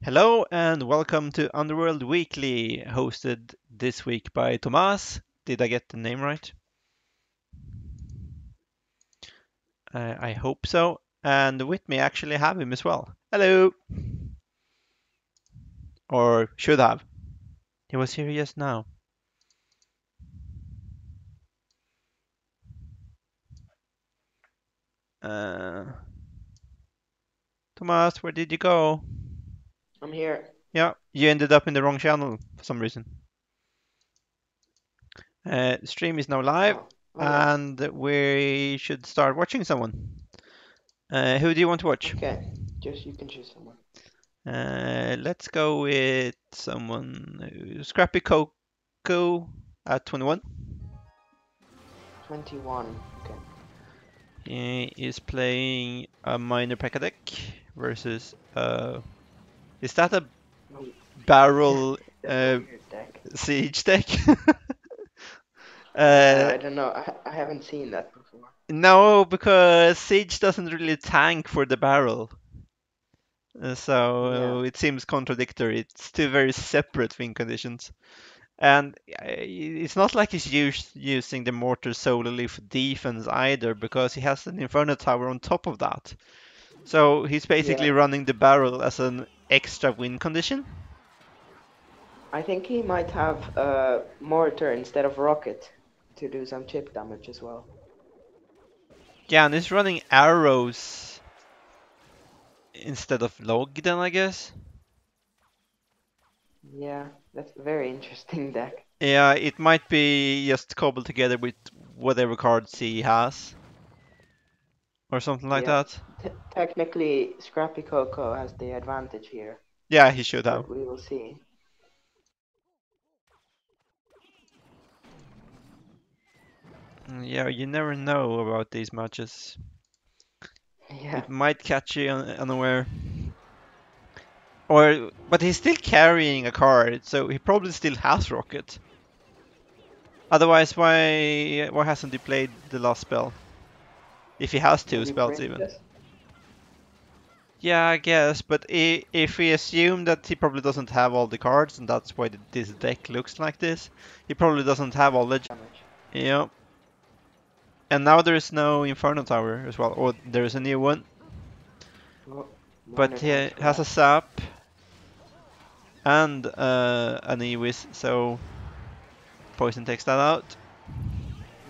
Hello and welcome to Underworld Weekly, hosted this week by Tomas. Did I get the name right? I hope so. And with me, I actually have him as well. Hello, or should have. He was here just now. Uh, Tomas, where did you go? I'm here. Yeah, you ended up in the wrong channel for some reason. The stream is now live, Okay. and we should start watching someone. Who do you want to watch? Okay. Just you can choose someone. Let's go with someone. Scrappy Coco at 21. 21. Okay. He is playing a minor P.E.K.K.A deck versus is that a Oh, barrel that's a weird deck. siege deck? Yeah, uh, I don't know. I haven't seen that before. no, because siege doesn't really tank for the barrel. Yeah. So it seems contradictory. It's two very separate win conditions. And it's not like he's using the mortar solely for defense either, because he has an Inferno Tower on top of that. So he's basically Yeah. running the barrel as an extra win condition. I think he might have mortar instead of rocket to do some chip damage as well. Yeah, and he's running arrows instead of log then, I guess. Yeah, that's a very interesting deck. Yeah, it might be just cobbled together with whatever cards he has, or something like Yeah. that. Technically, Scrappy Coco has the advantage here, Yeah, he should have. but we will see. Yeah, you never know about these matches. Yeah. It might catch you unaware. But he's still carrying a card, so he probably still has Rocket. Otherwise, why hasn't he played the last spell? If he has two Maybe spells even. Princess? Yeah, I guess, but if we assume that he probably doesn't have all the cards, and that's why this deck looks like this, he probably doesn't have all the... Damage. Yeah. And now there is no Inferno Tower as well, or there is a new one, Oh, but minor he damage has a class. Sap and an Ewis, so Poison takes that out.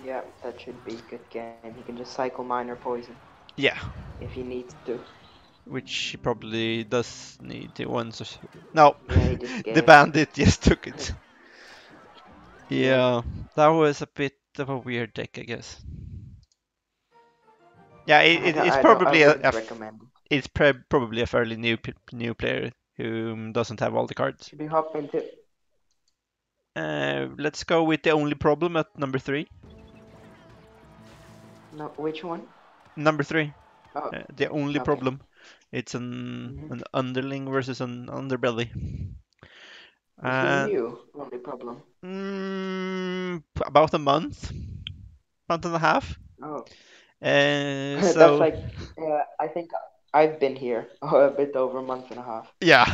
Yeah, that should be a good game. He can just cycle minor poison Yeah, if he needs to. which he probably does need to once. No, Yeah, he just the gave. bandit just took it. Yeah, Yeah, that was a bit of a weird deck, I guess. Yeah, it's I probably wouldn't recommend it. probably a fairly new player who doesn't have all the cards. Should we hop into Let's go with the only problem at number three. no? Which one? Number three, Oh, the only okay. problem. It's an Hmm. underling versus an underbelly. Is he And new? Only problem. about a month and a half. Oh, that's So like. I think I've been here a bit over a month and a half. yeah,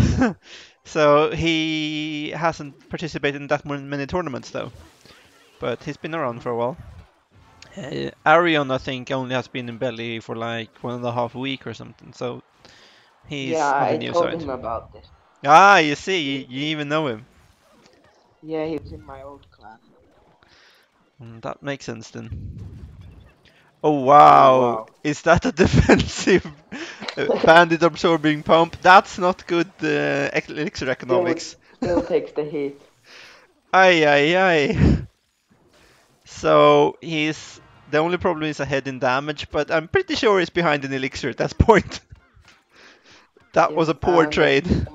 so he hasn't participated in that many tournaments though, but he's been around Mhm. for a while. Arion, I think, only has been in Belly for like 1.5 weeks or something, so Yeah, he's on the I new told side. him about this. Ah, you see, He, you even know him. yeah, he was in my old clan. That makes sense then. Oh Oh wow, wow. is that a defensive bandit absorbing pump? That's not good elixir economics. Still takes the heat. Ay ay ay. So he's the only problem is ahead in damage, but I'm pretty sure he's behind in elixir at that point. That was Yep, a poor and trade.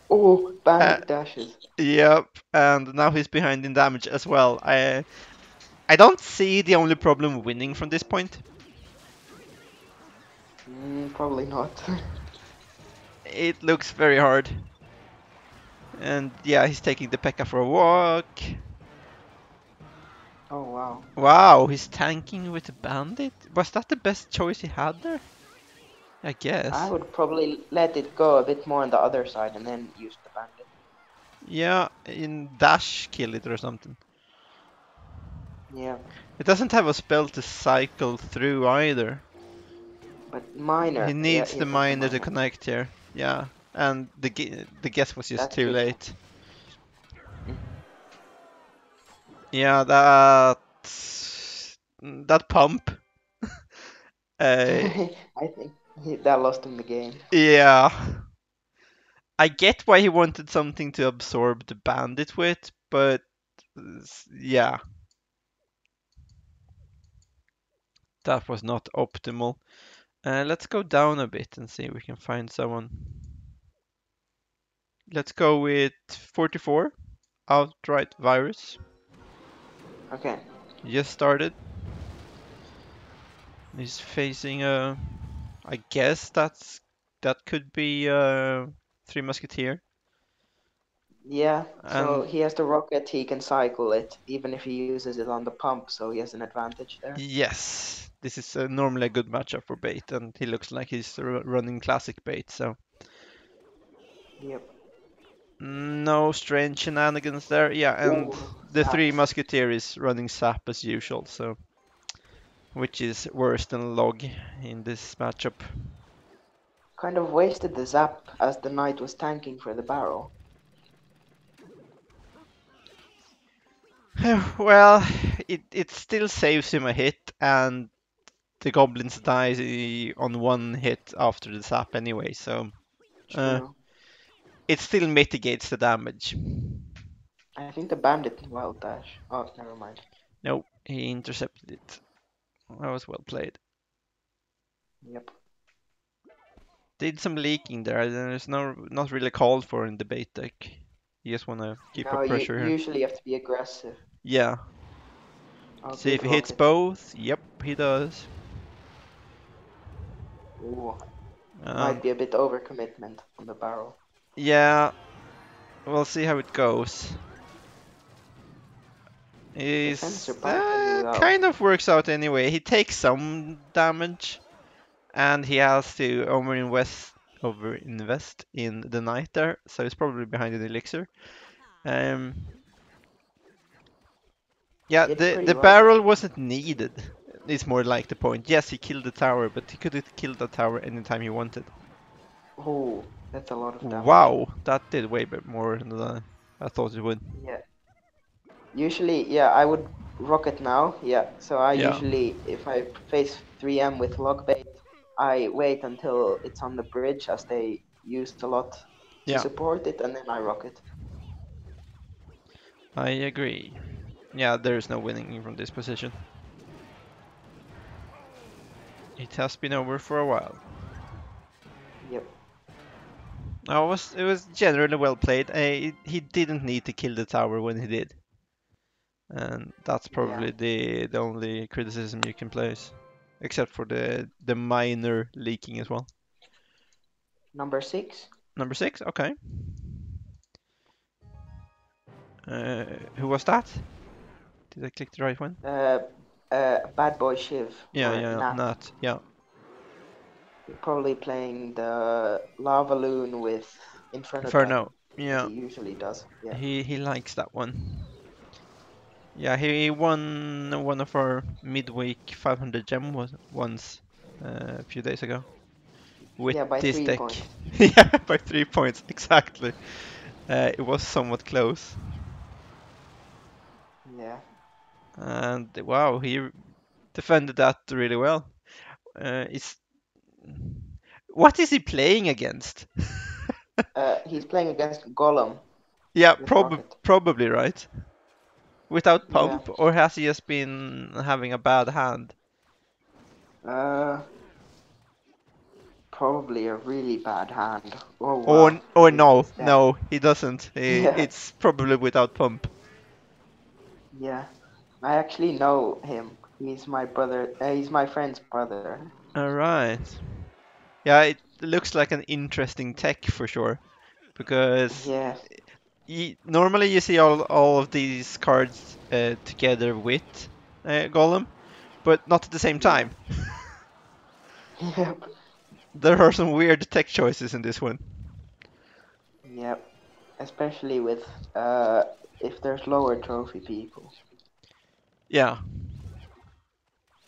oh, Uh, bandit dashes. yep, and now he's behind in damage as well. I don't see the only problem winning from this point. Probably not. It looks very hard. And yeah, he's taking the P.E.K.K.A for a walk. Oh wow. Wow, he's tanking with a bandit? Was that the best choice he had there? I I guess. would probably let it go a bit more on the other side and then use the bandit. Yeah, in dash kill it or something. Yeah, It doesn't have a spell to cycle through either. but He minor. Yeah, needs he the has the miner to minor. connect here. Yeah, and the guess was just That's too tricky. late. Hmm. Yeah, that pump. Uh, I think that lost him the game. yeah, I get why he wanted something to absorb the bandit with, but yeah, that was not optimal. Let's go down a bit and see if we can find someone. Let's go with 44, outright virus. Okay. He just started. He's facing a. I guess that could be Three Musketeer. Yeah, so And he has the rocket, he can cycle it, even if he uses it on the pump, so he has an advantage there. yes, this is normally a good matchup for bait, and he looks like he's running classic bait. So Yep. no strange shenanigans there. Yeah, and Ooh, the Three zaps. Musketeer is running sap as usual. So which is worse than log in this matchup. Kind of wasted the zap as the knight was tanking for the barrel. Well, it still saves him a hit, and the goblins die on one hit after the sap anyway, so uh, True. it still mitigates the damage. I think the bandit wild dash. Oh, never mind. No, he intercepted it. That was well played. Yep. Did some leaking there. There's not really called for in the bait deck. You just want to keep No, up you pressure here. usually have to be aggressive. Yeah. Oh, See if good he hits rocket. both. Yep, he does. Ooh, might And be a bit overcommitment on the barrel. yeah, we'll see how it goes. Defends Is surprisingly well. kind of works out anyway. He takes some damage, and he has to overinvest in the knight there, so he's probably behind an elixir. Um, yeah, Did the pretty the well though. barrel wasn't needed. Is more like the point. Yes, he killed the tower, but he could have killed the tower anytime he wanted. Oh, that's a lot of damage. Wow, that did way bit more than I thought it would. Yeah. Usually, yeah, I would rocket now. Yeah. So I Yeah, usually, if I face 3M with logbait, I wait until it's on the bridge as they used a lot to yeah, support it, and then I rocket. I agree. Yeah, there's no winning from this position. It has been over for a while. Yep. It was generally well played. He didn't need to kill the tower when he did, and that's Yeah. probably the only criticism you can place, except for the minor leaking as well. Number 6. Number six, okay. Who was that? Did I click the right one? Uh, Bad Boy Shiv Yeah, or yeah, Nat. Nat. Yeah, Probably playing the Lava Loon with Inferno Inferno. Dragon, as Yeah, he usually does. Yeah. he likes that one. Yeah, he won one of our midweek 500 gem ones a few days ago with Yeah, by this three deck. points. Yeah, by 3 points exactly. It was somewhat close, Yeah. and wow, he defended that really well. It's what is he playing against? He's playing against Golem Yeah, with Rocket. probably right. Without Yeah. pump, or has he just been having a bad hand? Uh, Probably a really bad hand. Oh Or wow, or he's no, dead. no, he doesn't. Yeah. It's probably without pump. Yeah. I actually know him. He's my brother. He's my friend's brother. All right. Yeah, it looks like an interesting tech for sure. Because Yes. normally you see all of these cards together with Golem, but not at the same Yeah. time. Yep. There are some weird tech choices in this one. Yep. Especially with if there's lower trophy people, Yeah,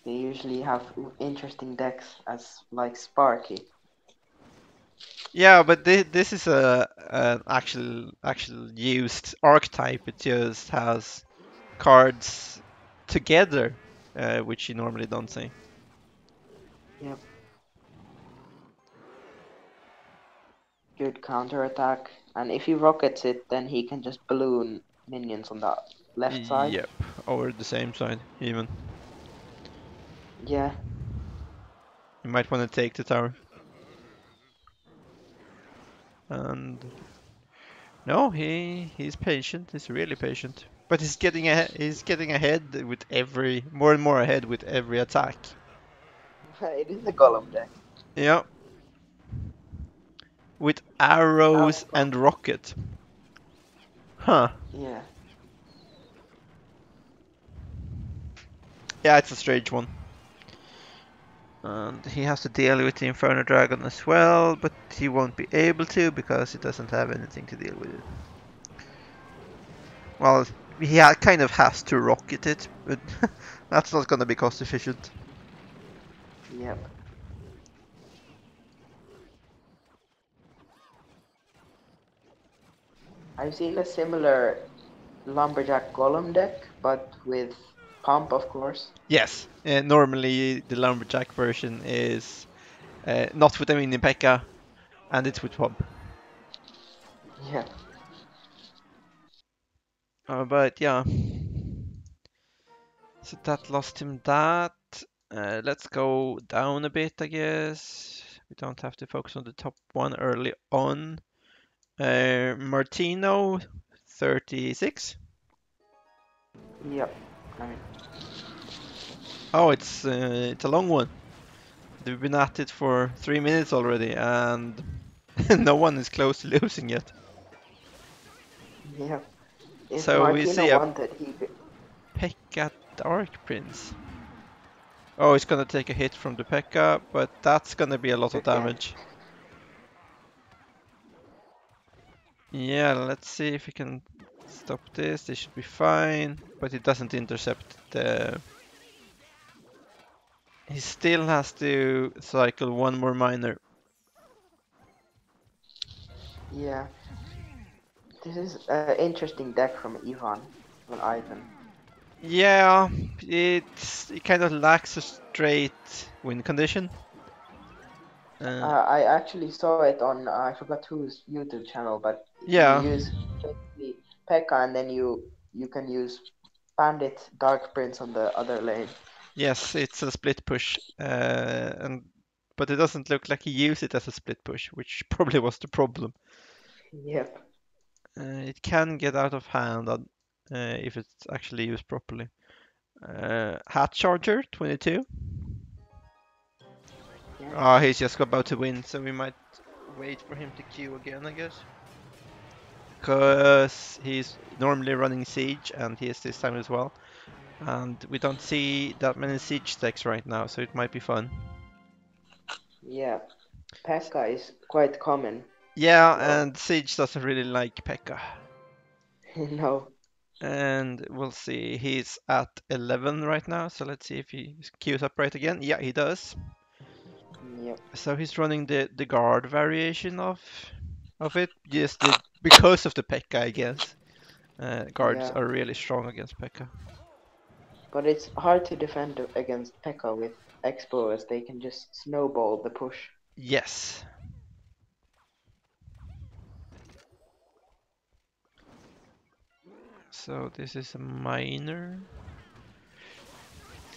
they usually have interesting decks as like Sparky. yeah, but this is a an actual used archetype. It just has cards together, which you normally don't see. Yep. Good counter attack, and if he rockets it, then he can just balloon minions on the left side. Yep, or the same side even. Yeah. You might want to take the tower. And no, he's patient. He's really patient. But he's getting ahead. He's getting ahead with every more and more ahead with every attack. It is a golem deck. Yeah, with How arrows come? and rocket. Huh. Yeah. Yeah, it's a strange one. And he has to deal with the Inferno Dragon as well, but he won't be able to because he doesn't have anything to deal with it. Well, he kind of has to rocket it, but that's not going to be cost efficient. Yep. I've seen a similar lumberjack golem deck, but with pump, of course. Yes, normally the Lumberjack version is not with a mini P.E.K.K.A. and it's with Pump. Yeah. But yeah, so that lost him that. Let's go down a bit, I guess. We don't have to focus on the top one early on. Martino, 36. Yep. I mean, Oh, it's a long one. We've been at it for 3 minutes already, and no one is close to losing yet. yeah. If So we Martino see a wanted, he could. P.E.K.K.A. Dark Prince. Oh, he's gonna take a hit from the P.E.K.K.A, but that's gonna be a lot of Again. damage. Yeah, let's see if we can stop this. This should be fine, but it doesn't intercept the... He still has to cycle one more miner. Yeah. This is an interesting deck from Ivan. Well, Ivan. Yeah, it kind of lacks a straight win condition. Uh, I actually saw it on I forgot whose YouTube channel, but you yeah, use basically P.E.K.K.A and then you can use Bandit Dark Prince on the other lane. yes, it's a split push, and but it doesn't look like he used it as a split push, which probably was the problem. Yep. It can get out of hand if it's actually used properly. Hat Charger 22. Yeah. Ah, he's just about to win, so we might wait for him to queue again, I guess. Because he's normally running Siege, and he is this time as well. And we don't see that many Siege decks right now, so it might be fun. Yeah. P.E.K.K.A is quite common. Yeah, So and Siege doesn't really like P.E.K.K.A. no. And we'll see, he's at 11 right now, so let's see if he queues up right again. Yeah, he does. Yep. So he's running the guard variation of it, just because of the P.E.K.K.A, I guess. Guards Yeah. are really strong against P.E.K.K.A. But it's hard to defend against P.E.K.K.A with Expo as they can just snowball the push. Yes. So this is a miner.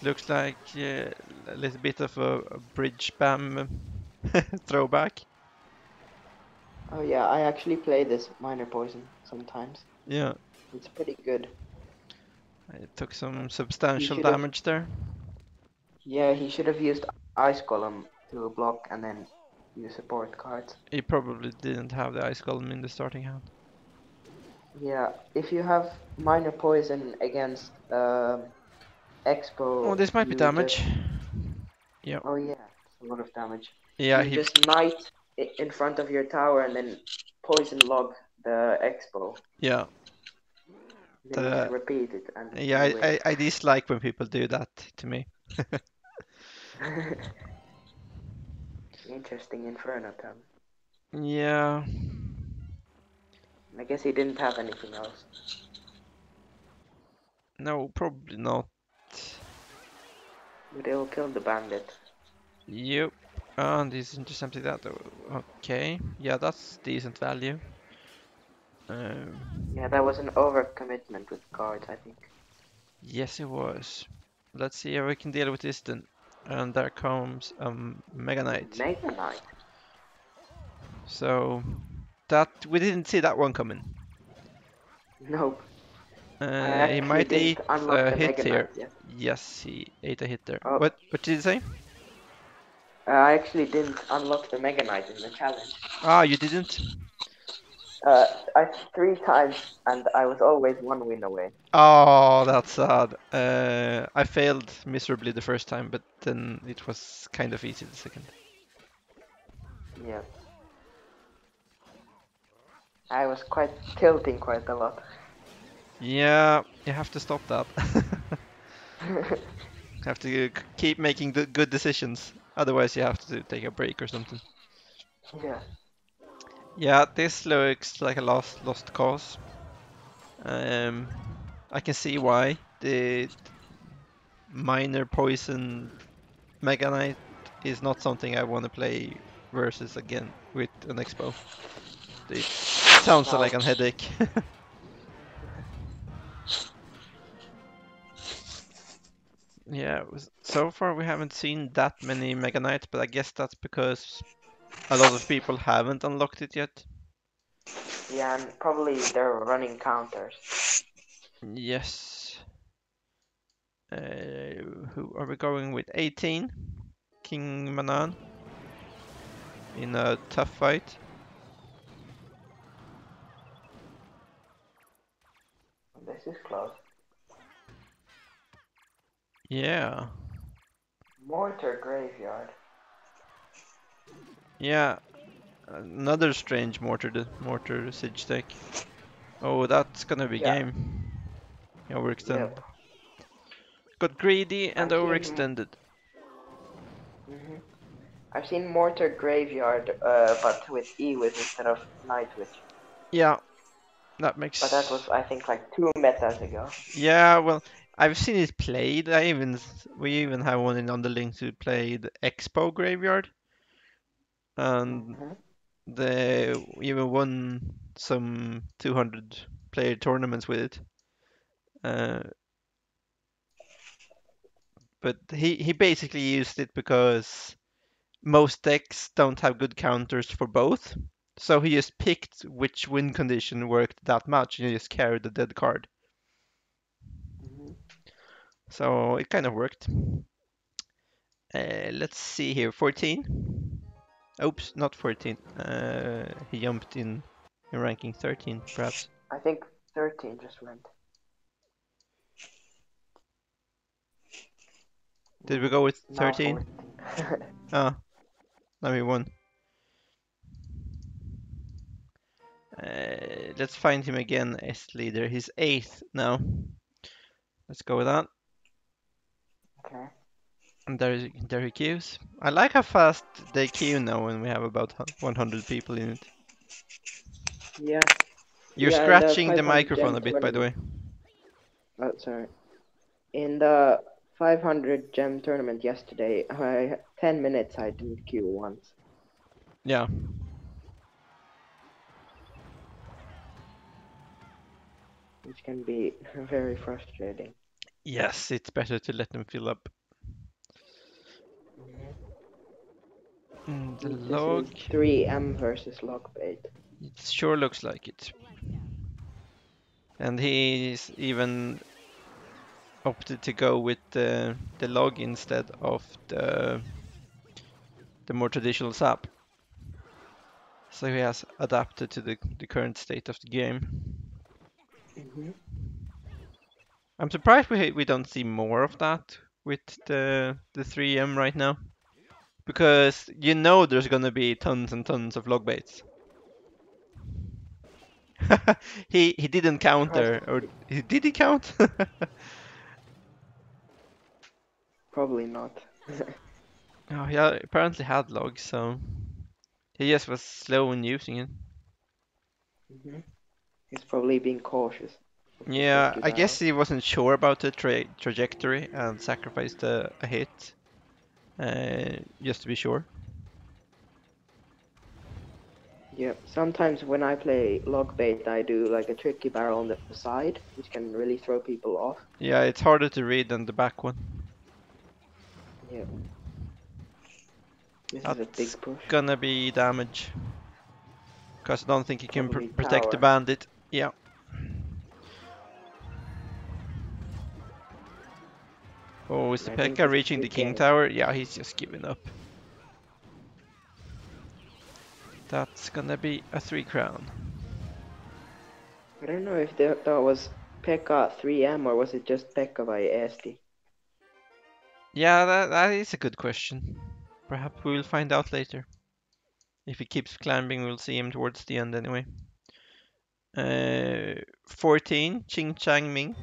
Looks like a little bit of a bridge spam throwback. Oh yeah, I actually play this Minor Poison sometimes. Yeah, It's pretty good. it took some He substantial should have, damage there. yeah, he should have used Ice Golem to block and then use support cards. He probably didn't have the ice golem in the starting hand. Yeah, if you have Minor Poison against Oh, Expo, this might be you damage. just, Yep. oh yeah, it's a lot of damage. Yeah, You he just knight in front of your tower and then poison log the expo. yeah. Then you just The repeat it and yeah, you win. I dislike when people do that to me. Interesting Inferno tab. Yeah. I guess he didn't have anything else. No, probably not. But he'll kill the bandit. Yep. And he's intercepting that. Okay. Yeah, that's decent value. Yeah, that was an overcommitment with cards, I think. Yes, it was. Let's see how we can deal with this then. And there comes Mega Knight. Mega Knight. So that we didn't see that one coming. Nope. I He actually might didn't eat unlock a the hit Mega here. Knight yet. Yes, he ate a hit there. Oh, What did he say? I actually didn't unlock the Mega Knight in the challenge. Ah, you didn't? Uh, I 3 times and I was always 1 win away. Oh, that's sad. I failed miserably the first time, but then it was kind of easy the second. Yeah. I was quite tilting quite a lot. Yeah, you have to stop that. Have to keep making the good decisions. Otherwise, you have to take a break or something. Yeah. Yeah, this looks like a lost cause. Um, I can see why. The minor poison Mega Knight is not something I want to play versus again with an Expo. It sounds No. like a headache. Yeah, so far we haven't seen that many Mega Knights, but I guess that's because a lot of people haven't unlocked it yet. Yeah, and probably they're running counters. Yes. Who are we going with? 18? King Manan in a tough fight. This is close. Yeah. Mortar Graveyard. Yeah. Another strange mortar siege deck. Oh, that's gonna be Yeah. game. Overextend. Yep. Got greedy and I've seen. overextended. Hmm I've seen Mortar Graveyard, but with Ewith instead of Nightwitch. Yeah, that But that was, makes. I think, like 2 metas ago. Yeah, well, I've seen it played. We even have one in Underlings who played Expo Graveyard, and Hmm they even won some 200 player tournaments with it. Uh, but he basically used it because most decks don't have good counters for both. So he just picked which win condition worked that much and he just carried the dead card. hmm So it kind of worked. Let's see here, 14. Oops, not 14. He jumped in ranking 13, perhaps. I think 13 just went. Did we go with Now 13? 14. Ah, now we won. Let's find him again as leader. He's 8th now. Let's go with that. Okay. And there he queues. I like how fast they queue now when we have about 100 people in it. Yeah. You're Yeah, in the scratching the 500 microphone gem a bit, by the tournament. way. Oh, sorry. In the 500 gem tournament yesterday, 10 minutes I didn't queue once. Yeah. Which can be very frustrating. Yes, it's better to let them fill up. The This is log. 3M versus Lockbait. It sure looks like it. And he's even opted to go with the log instead of the more traditional SAP. So he has adapted to the current state of the game. Hmm I'm surprised we don't see more of that with the 3M right now. because you know there's gonna be tons and tons of log baits. He didn't Has counter, or did he count? probably not. Oh, he apparently had logs, so he just was slow in using it. hmm He's probably being cautious with the Yeah, tricky I guess barrel. he wasn't sure about the trajectory and sacrificed a hit, just to be sure. Yeah, sometimes when I play log bait, I do like a tricky barrel on the side, which can really throw people off. Yeah, it's harder to read than the back one. Yeah, this is a That's big push. gonna be damage, because I don't think he can Probably protect the tower. bandit. Yeah. Oh, is the I think P.E.K.K.A this is reaching the good king game. tower? Yeah, he's just giving up. That's gonna be a 3 crown. I don't know if that was Pekka 3M or was it just Pekka by Eesti. Yeah, that is a good question. Perhaps we will find out later. If he keeps climbing, we'll see him towards the end anyway. 14, Ching Chang Ming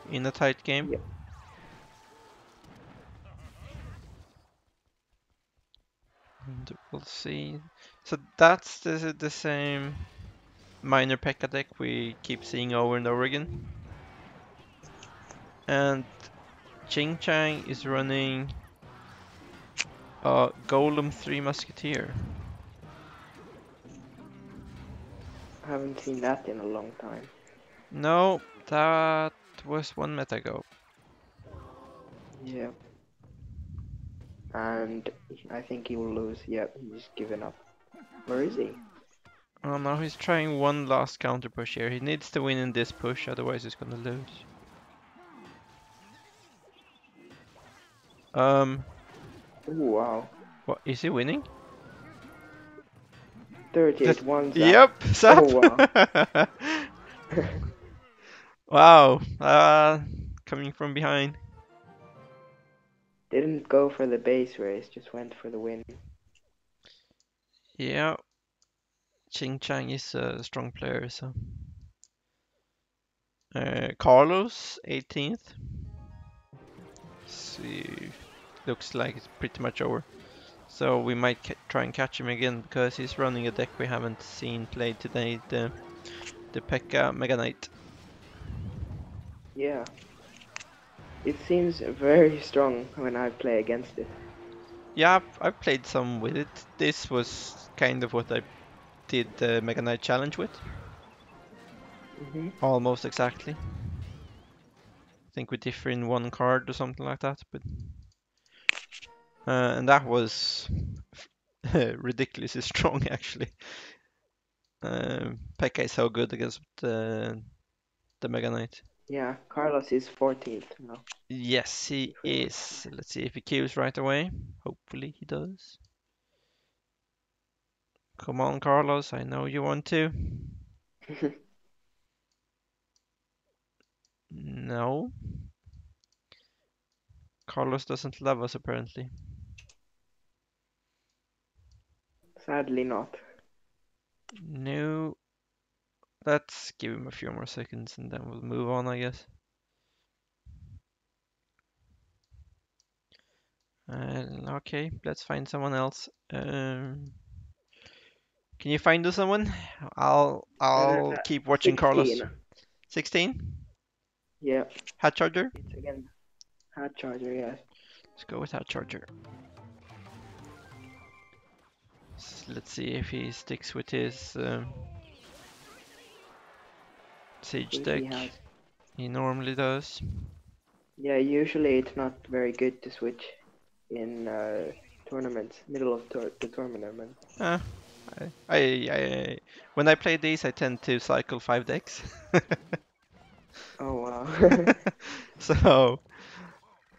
in a tight game. Yeah, And we'll see. So that's the same minor P.E.K.K.A deck we keep seeing over and over again. And Ching Chang is running Golem 3 Musketeer. I haven't seen that in a long time. No, that was one meta ago. Yeah, and I think he will lose. Yeah, he's given up. Where is he? Oh, now he's trying one last counter push here. He needs to win in this push, otherwise he's gonna lose. Um, Ooh, wow. what is he winning? 38, Just, one zap. yep, Oh, Zap. wow. Wow. Coming from behind. Didn't go for the base race, just went for the win. Yeah, Ching Chang is a strong player, so. Carlos, 18th. See, looks like it's pretty much over. So we might try and catch him again because he's running a deck we haven't seen played today, the P.E.K.K.A Mega Knight. Yeah. It seems very strong when I play against it. Yeah, I've played some with it. This was kind of what I did the Mega Knight challenge with. hmm Almost exactly. I think we differ in one card or something like that, but and that was ridiculously strong actually. P.E.K.K.A is so good against the Mega Knight. Yeah, Carlos is 14th now. Yes, he If we want is. Let's see if he queues right away. Hopefully he does. Come on, Carlos. I know you want to. to. No. Carlos doesn't love us apparently. Sadly not. No. Let's give him a few more seconds and then we'll move on, I guess. Okay, let's find someone else. Can you find us someone? I'll keep watching Carlos. 16. 16? Yeah, Hat Charger? it's again hard charger, yes. Let's go with Hat Charger. Let's see if he sticks with his Siege If he deck. has. He normally does. Yeah, usually it's not very good to switch in tournaments, middle of the tournament. Uh, when I play these, I tend to cycle 5 decks. Oh wow. So,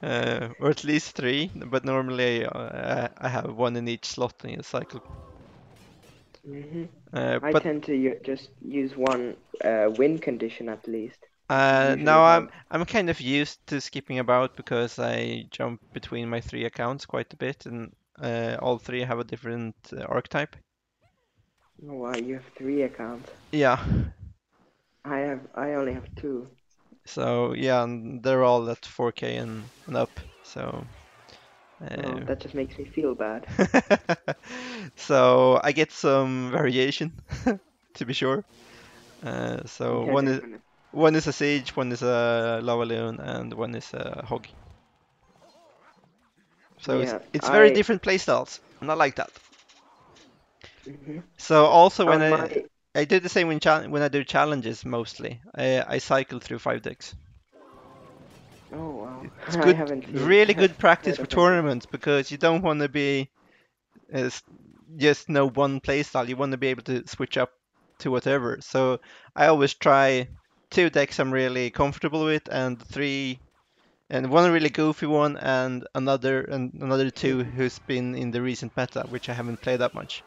or at least 3, but normally I have one in each slot in a cycle. hmm I But tend to just use one win condition at least. usually Now have. I'm kind of used to skipping about because I jump between my three accounts quite a bit, and all three have a different archetype. Oh, wow, you have 3 accounts. Yeah, I only have 2. so yeah, and they're all at 4K and up. So Oh, uh, that just makes me feel bad. so I get some variation to be sure. So Yeah, definitely. one is a siege, one is a lava loon, and one is a hog. So Yeah, it's very I. different playstyles, and I like that. hmm So also when On my. I do the same when I do challenges mostly. I cycle through 5 decks. Oh wow, It's I good, haven't seen really good practice heard for of it. tournaments because you don't want to be uh, s- just know one playstyle. You want to be able to switch up to whatever. So I always try 2 decks I'm really comfortable with, and three, and one really goofy one, and another two who's been in the recent meta, which I haven't played that much.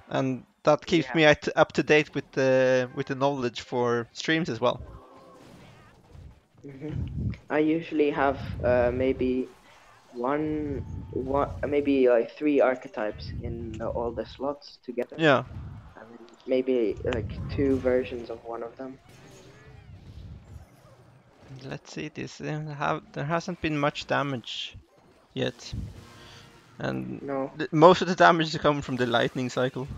And that keeps Yeah. me up to date with the knowledge for streams as well. hmm I usually have maybe maybe like 3 archetypes in all the slots together, Yeah, and then maybe like 2 versions of one of them. let's see this. There hasn't been much damage yet, and No, most of the damage is coming from the lightning cycle.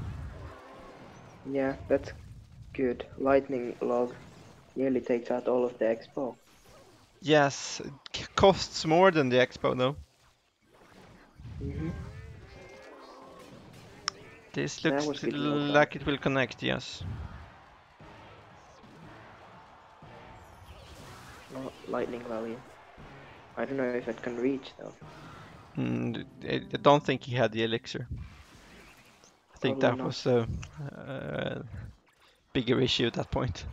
yeah, that's good. Lightning log nearly takes out all of the expo. Yes, it costs more than the expo though. hmm This That looks was good to note down. like it will connect. Yes, Oh, lightning value. I don't know if it can reach though. and I don't think he had the elixir. I think Probably that not. was a bigger issue at that point.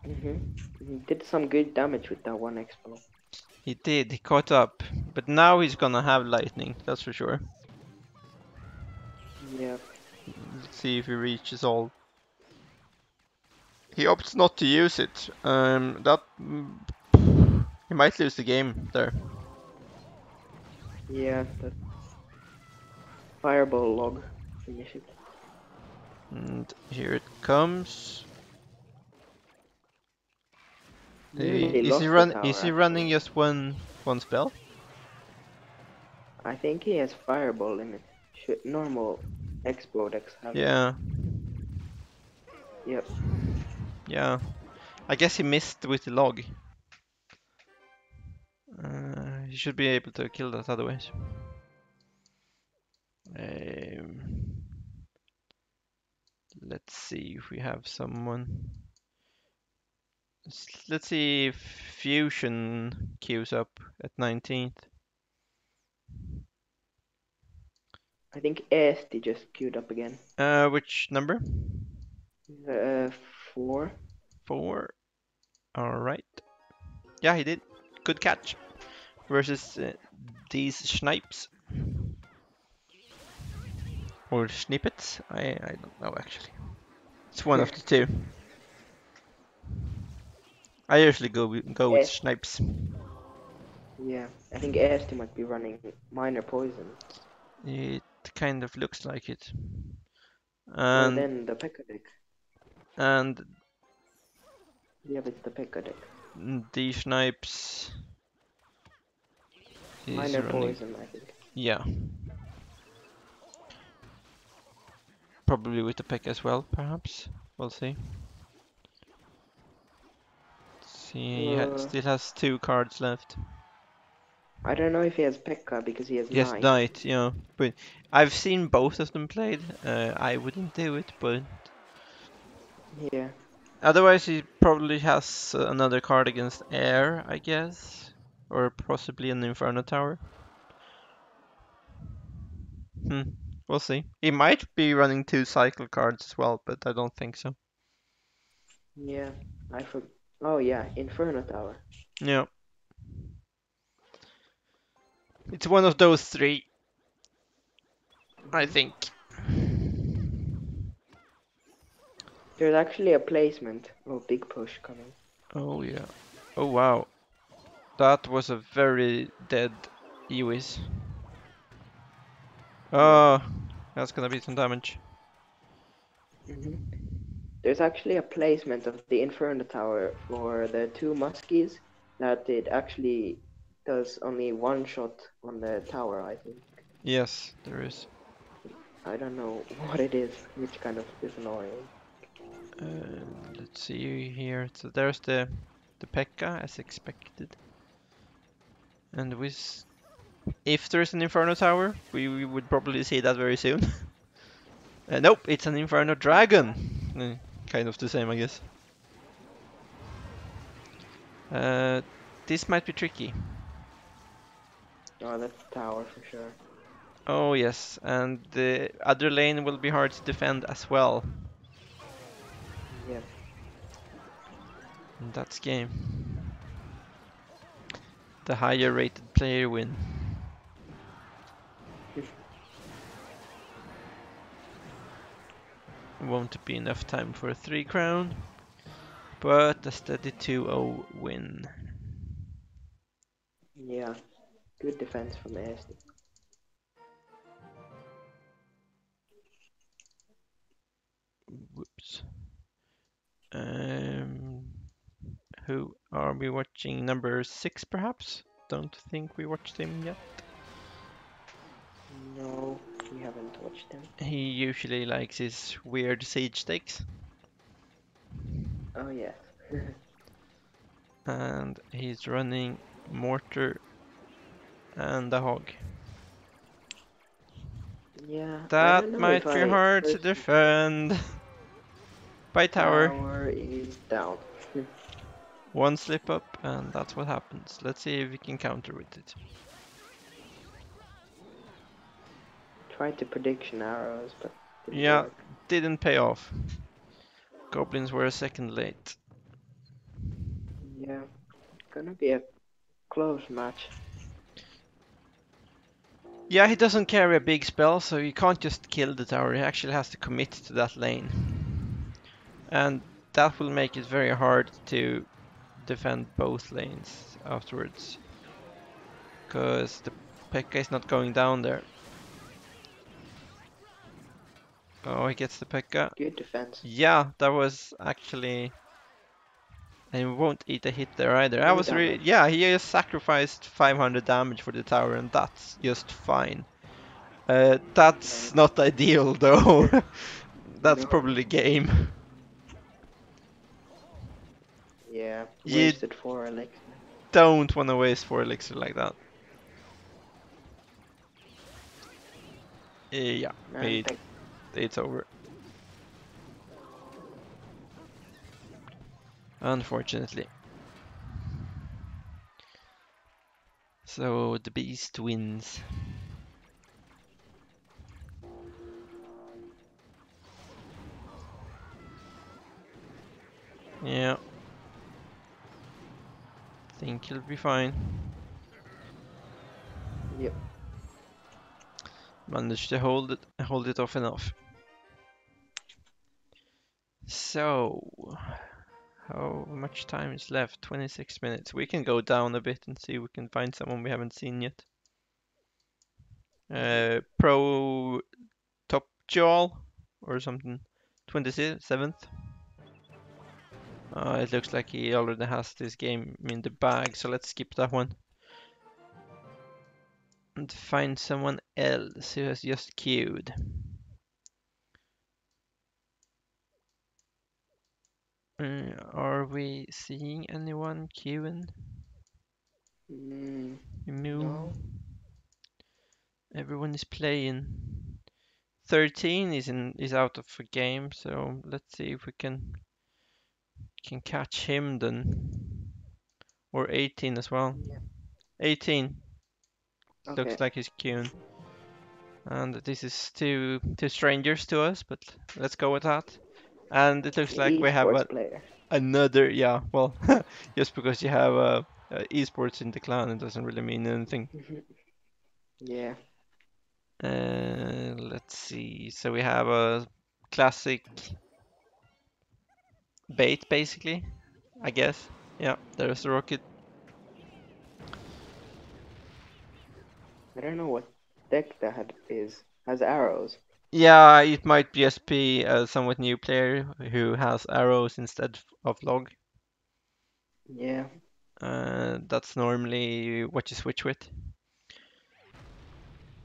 hmm He did some good damage with that one expo. He did. He caught up, but now he's gonna have lightning. That's for sure. Yeah. Let's see if he reaches all. He opts not to use it. He might lose the game there. Yeah, that fireball log. Finish it. And here it comes. Nearly lost the Is tower he running actually. just one spell? I think he has fireball in it. Should normal expo decks have it. Yeah, Yep. yeah. I guess he missed with the log. He should be able to kill that otherwise. Um, let's see if we have someone. Let's see if Fusion queues up at 19th. I think Esti just queued up again. Which number? Uh, 4. 4. All right. Yeah, he did. Good catch. Versus these snipes or snippets. I don't know actually. It's one of the two. I usually go with Es snipes. yeah, I think Esti might be running minor poison. It kind of looks like it. Or And then the Pekka deck. and Yeah, but it's the Pekka deck. the snipes is Minor running. poison, I think. Yeah, probably with the pick as well, perhaps. We'll see. See, Uh, still has 2 cards left. I don't know if he has Pekka because he has Yes, Knight. knight, yeah. But I've seen both of them played. I wouldn't do it, but Yeah, otherwise he probably has another card against air, I guess, or possibly an Inferno Tower. Hmm. We'll see. He might be running 2 cycle cards as well, but I don't think so. yeah. Oh yeah, Inferno Tower. Yeah, it's one of those three, I hmm think. There's actually a placement. Oh, big push coming. Oh yeah. Oh wow. That was a very dead Ewis. Yeah. Oh, that's gonna be some damage. hmm There's actually a placement of the Inferno Tower for the two Muskies that it actually does only one shot on the tower, I think. Yes, there is. I don't know what it is, which kind of is annoying. Let's see here. So there's the Pekka as expected. And with if there's an Inferno Tower, we would probably see that very soon. Nope, it's an Inferno Dragon. Kind of the same, I guess. Uh, this might be tricky. Oh, that's the tower for sure. Oh yes, and the other lane will be hard to defend as well. Yeah. And that's game. The higher rated player win. Won't be enough time for a 3 crown, but a steady 2-0 win. Yeah. Good defense from ASD. Whoops. Um, who are we watching? Number 6 perhaps? Don't think we watched him yet. No, we haven't watched him. He usually likes his weird siege stakes. Oh, yes. And he's running Mortar and the Hog. Yeah, I don't That know if might be I hard to first defend. By tower. tower is down. One slip up and that's what happens. Let's see if we can counter with it. Tried to prediction arrows, but didn't Yeah, work. didn't pay off. Goblins were a second late. Yeah, gonna be a close match. Yeah, he doesn't carry a big spell, so you can't just kill the tower. He actually has to commit to that lane. And that will make it very hard to defend both lanes afterwards. Because the Pekka is not going down there. Oh, he gets the Pekka. Good defense. Yeah, that was actually... And he won't eat a hit there either. That No was really... damage. Yeah, he just sacrificed 500 damage for the tower, and that's just fine. Yeah. That's not ideal, though. That's No. probably game. Yeah, You wasted 4 elixir. don't want to waste 4 elixir like that. Yeah, And it's over. Unfortunately. So the beast wins. Yeah, think he'll be fine. yep. Managed to hold it off enough. So, how much time is left? 26 minutes. We can go down a bit and see if we can find someone we haven't seen yet. Pro top jaw or something. 27th. It looks like he already has this game in the bag, so let's skip that one. And find someone else who has just queued. Are we seeing anyone queuing? No. No. Everyone is playing. 13 is out of a game, so let's see if we can catch him then. Or 18 as well. Yeah. 18 Okay. looks like he's queuing. And this is two strangers to us, but let's go with that. And it looks like we have Esports player. another, yeah, well, just because you have esports in the clan, it doesn't really mean anything. Yeah. Let's see. So we have a classic bait, basically, I guess. Yeah, there's the rocket. I don't know what deck that is. Has arrows. Yeah, it might just be a somewhat new player who has arrows instead of log. Yeah. That's normally what you switch with.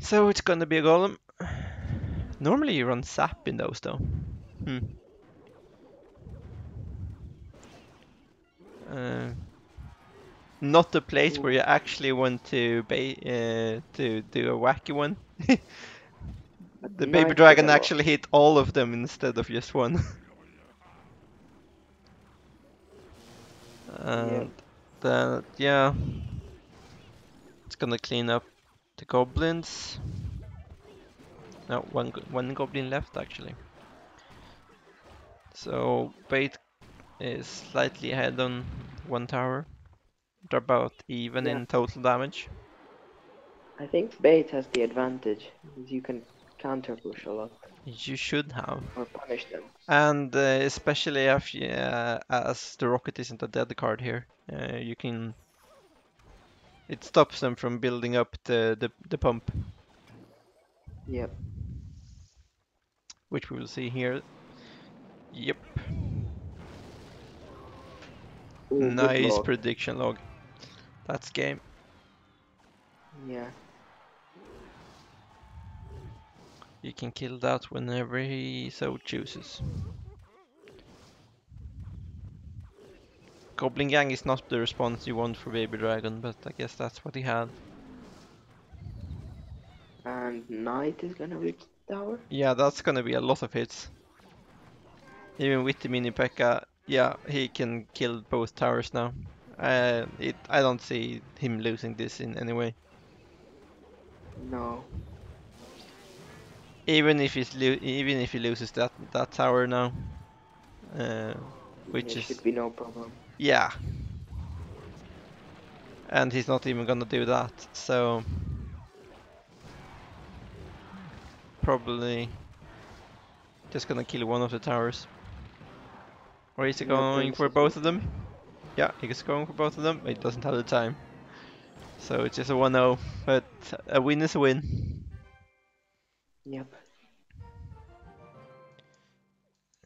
So it's gonna be a golem. Normally you run sap in those though. Hmm. Uh, Not the place where Ooh. you actually want to do a wacky one. But The baby knight with a dragon lot. actually hit all of them instead of just one. Yep. And that, yeah, it's gonna clean up the goblins. No, one goblin left actually. So bait is slightly ahead on one tower. They're about even Yeah. in total damage. I think bait has the advantage. You can counter push a lot You should have. or punish them. And especially if as the rocket isn't a dead card here, you can. It stops them from building up the pump, Yep. which we will see here. Yep, Ooh, good nice log. prediction log. That's game. Yeah. You can kill that whenever he so chooses. Goblin Gang is not the response you want for Baby Dragon, but I guess that's what he had. And knight is gonna reach the tower. Yeah, that's gonna be a lot of hits. Even with the mini P.E.K.K.A, yeah, he can kill both towers now. I don't see him losing this in any way. No. Even if he loses that tower now, uh, which It should is be no problem. yeah, and he's not even gonna do that, so probably just gonna kill one of the towers. Or is he Yeah, going for princess both will of come. them? Yeah, he's going for both of them. He doesn't have the time, so it's just a 1-0. But a win is a win. Yep.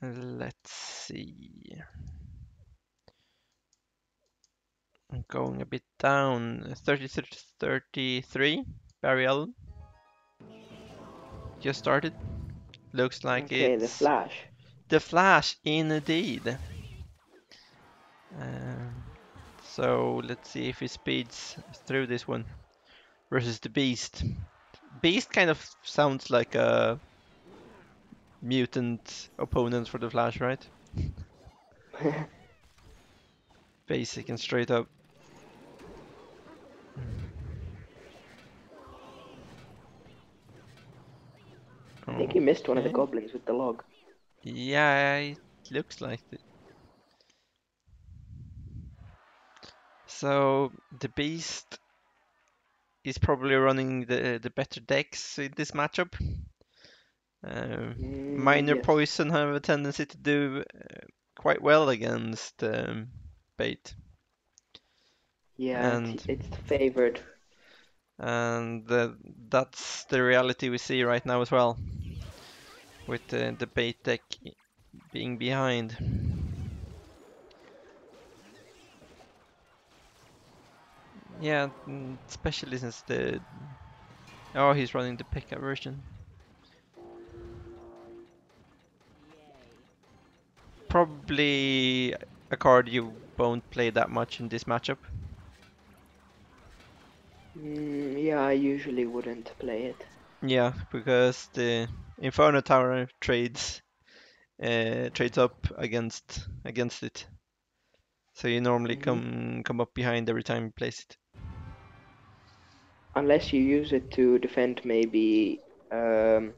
Let's see. I'm going a bit down. 33. Barry Allen just started. Looks like Okay, the it's flash. the Flash indeed. Um, so let's see if he speeds through this one versus the Beast. Beast kind of sounds like a mutant opponent for the Flash, right? Basic and straight up. I think he missed one of the Okay. goblins with the log. Yeah, it looks like it. So the Beast is probably running the better decks in this matchup. Minor Yes. Poison have a tendency to do quite well against bait, Yeah, and it's favored. and that's the reality we see right now as well, with the bait deck being behind. Yeah, especially since the oh he's running the P.E.K.K.A version. Probably a card you won't play that much in this matchup. Yeah, I usually wouldn't play it. Yeah, because the Inferno Tower trades up against it. So you normally Hmm. come up behind every time you place it. Unless you use it to defend maybe um,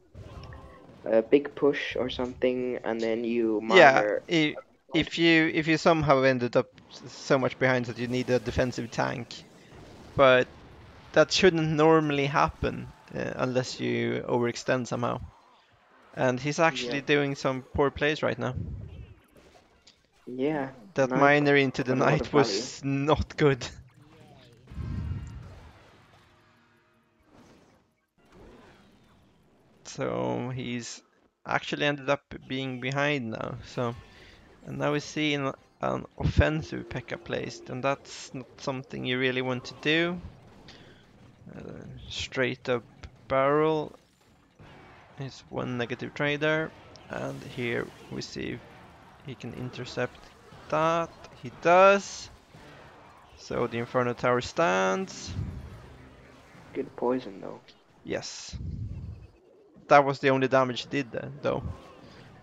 a big push or something, and then you Yeah, minor. if you somehow ended up so much behind that you need a defensive tank, but that shouldn't normally happen unless you overextend somehow. And he's Yeah. actually doing some poor plays right now. Yeah, That Knight miner into of the a lot of knight value. was not good. So he's actually ended up being behind now. So and now we see an offensive P.E.K.K.A placed, and that's not something you really want to do. Straight up barrel is one negative trader, and here we see if he can intercept that. He does. So the Inferno Tower stands. Good poison though. Yes. That was the only damage he did though.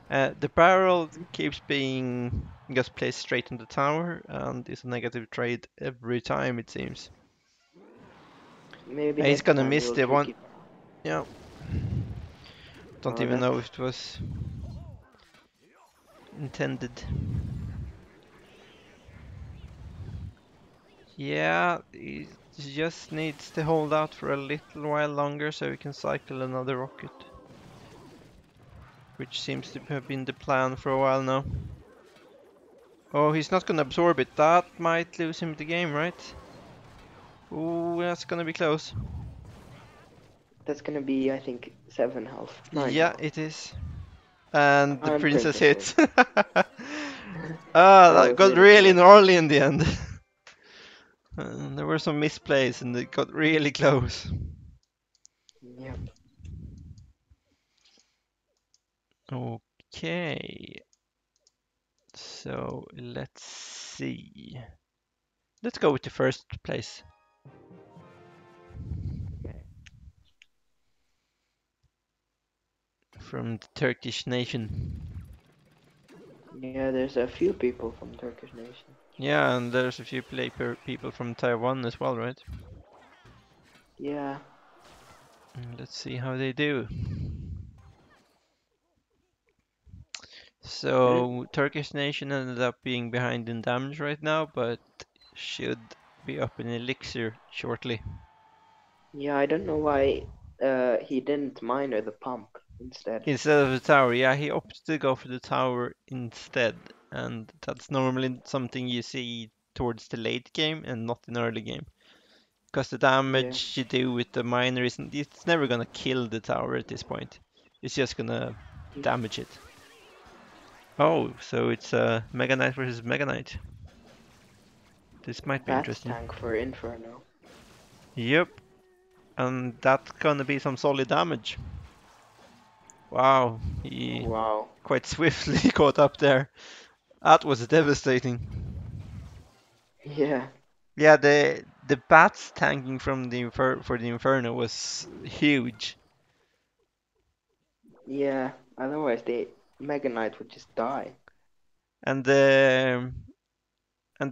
The barrel keeps being just placed straight in the tower and is a negative trade every time it seems. Maybe And he's next gonna time he miss will the one. keep. Yeah. Don't Oh, even know that's if it was intended. Yeah, he just needs to hold out for a little while longer so he can cycle another rocket. Which seems to have been the plan for a while now. Oh, he's not gonna absorb it. That might lose him the game, right? Ooh, that's gonna be close. gonna be, I think, 7 health, 9 Yeah, health. it is. And the And princess princess hits. wins. That That was got really really close. gnarly in the end. There were some misplays and it got really close. Yep. Okay, so let's see. Let's go with the first place Okay. from the Turkish nation. Yeah, there's a few people from Turkish nation. Yeah, and there's a few people from Taiwan as well, right? Yeah. Let's see how they do. So Turkish nation ended up being behind in damage right now, but should be up in elixir shortly. Yeah, I don't know why he didn't miner the pump instead. Instead of the tower, yeah, he opted to go for the tower instead, and that's normally something you see towards the late game and not in early game. Because the Yeah. damage you do with the miner isn't, it's never gonna kill the tower at this point. It's just gonna damage it. Oh, so it's Mega Knight versus Mega Knight. This might be Bats interesting. tank for Inferno. Yep, and that's gonna be some solid damage. Wow, he Wow. quite swiftly caught up there. That was devastating. Yeah. Yeah, the bats tanking from for the Inferno was huge, Yeah. Otherwise, the Mega Knight would just die. and the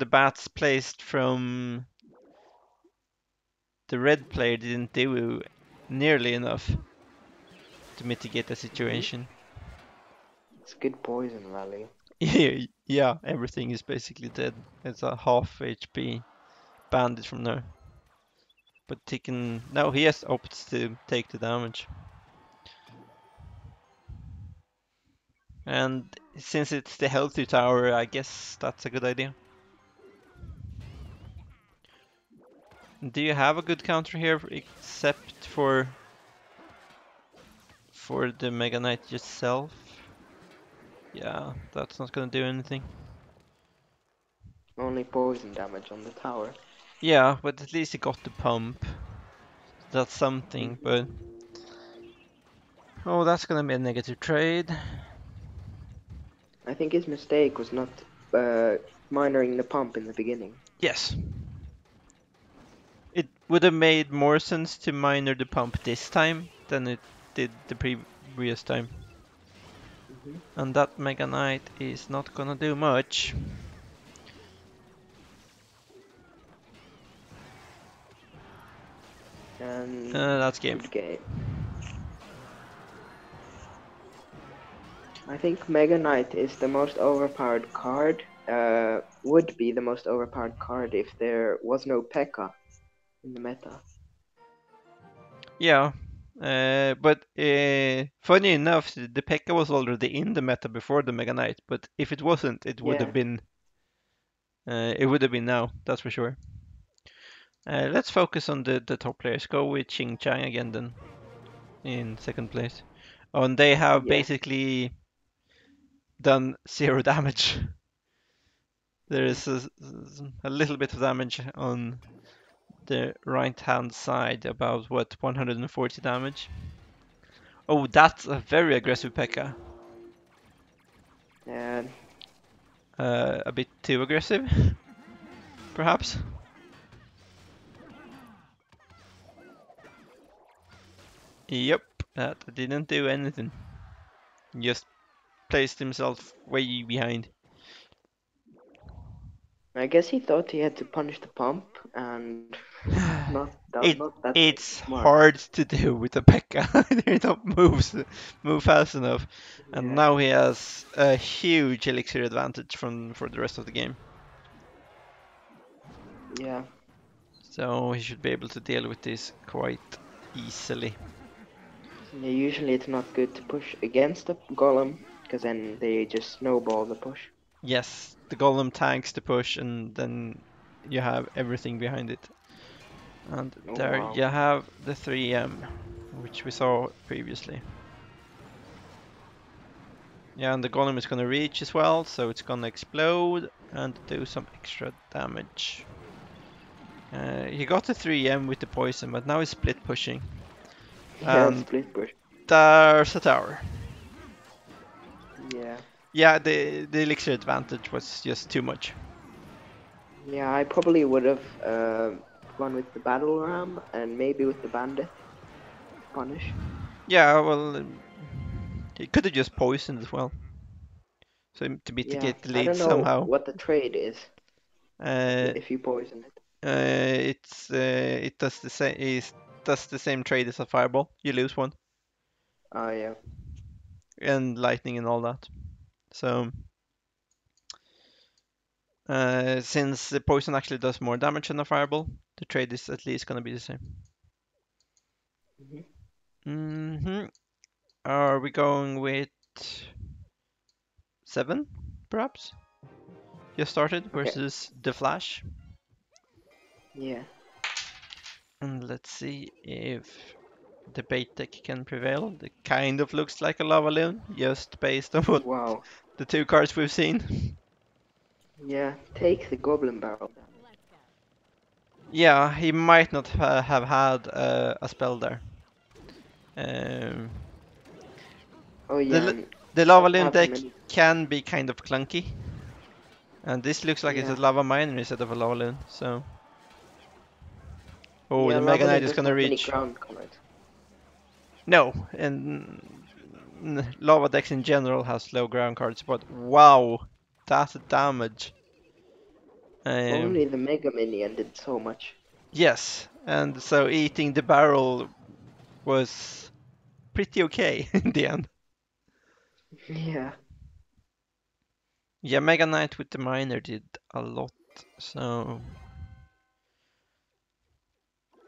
bats placed from the red player didn't do nearly enough to mitigate the Hmm. situation. It's good poison value. Yeah, everything is basically dead. It's a half HP bandit from there. But he can no, he has opts to take the damage. And since it's the healthy tower, I guess that's a good idea. Do you have a good counter here except for the Mega Knight itself? Yeah, that's not gonna do anything. Only poison damage on the tower. Yeah, but at least he got the pump. That's something, but Hmm. oh, that's gonna be a negative trade. I think his mistake was not uh, minering the pump in the beginning. Yes. It would have made more sense to miner the pump this time than it did the previous time. Hmm. And that Mega Knight is not gonna do much. And That's game. good game. I think Mega Knight is the most overpowered card. Would be the most overpowered card if there was no P.E.K.K.A in the meta. Yeah, But funny enough, the P.E.K.K.A was already in the meta before the Mega Knight. But if it wasn't, it would have Yeah, been. It would have been now. That's for sure. Let's focus on the top players. Go with Ching Chang again then in second place. Oh, and they have yeah, basically done zero damage. There mhm, is a little bit of damage on the right hand side, about what 140 damage. Oh, that's a very aggressive P.E.K.K.A. and A bit too aggressive, perhaps. Yep, that didn't do anything. Just placed himself way behind. I guess he thought he had to punish the pump, and It not that it's smart. hard to do with a P.E.K.K.A. They don't move fast enough, and Yeah, now he has a huge elixir advantage for the rest of the game. yeah. So he should be able to deal with this quite easily. Yeah, usually it's not good to push against the golem, because then they just snowball the push. Yes, the golem tanks the push, and then you have everything behind it. And Oh there wow. you have the 3M, which we saw previously. Yeah, and the golem is gonna reach as well, so it's gonna explode and do some extra damage. He got the 3M with the poison, but now he's split pushing. Yeah, And split push. there's a tower. Yeah. Yeah, the elixir advantage was just too much. Yeah, I probably would have gone with the battle ram and maybe with the bandit punish. Yeah, well, he could have just poisoned as well, so to Yeah, mitigate the I lead don't know somehow. what the trade is Uh, if you poison it. it does the same. It does the same trade as a fireball. You lose one, Oh yeah. and lightning and all that. So since the poison actually does more damage than a fireball, the trade is at least gonna be the same. Hmm. Hmm. Are we going with 7, perhaps? Just started Okay. versus the Flash, Yeah. and let's see if the bait deck can prevail. It kind of looks like a lava loon, just based on what Wow. the two cards we've seen. Yeah. Take the goblin barrel. Yeah, he might not have had a spell there. Um, Oh yeah, the and the lava doesn't loon have deck many. can be kind of clunky, and this looks like it's a Yeah. lava miner instead of a lava loon. So, oh, Yeah, the Mega Knight Lavalin is doesn't gonna have many reach. ground cards. No, and lava decks in general has low ground cards, but wow, that's damage. Only Um, the Mega Minion did so much. yes, and so eating the barrel was pretty okay in the end. Yeah. Yeah, Mega Knight with the miner did a lot. So,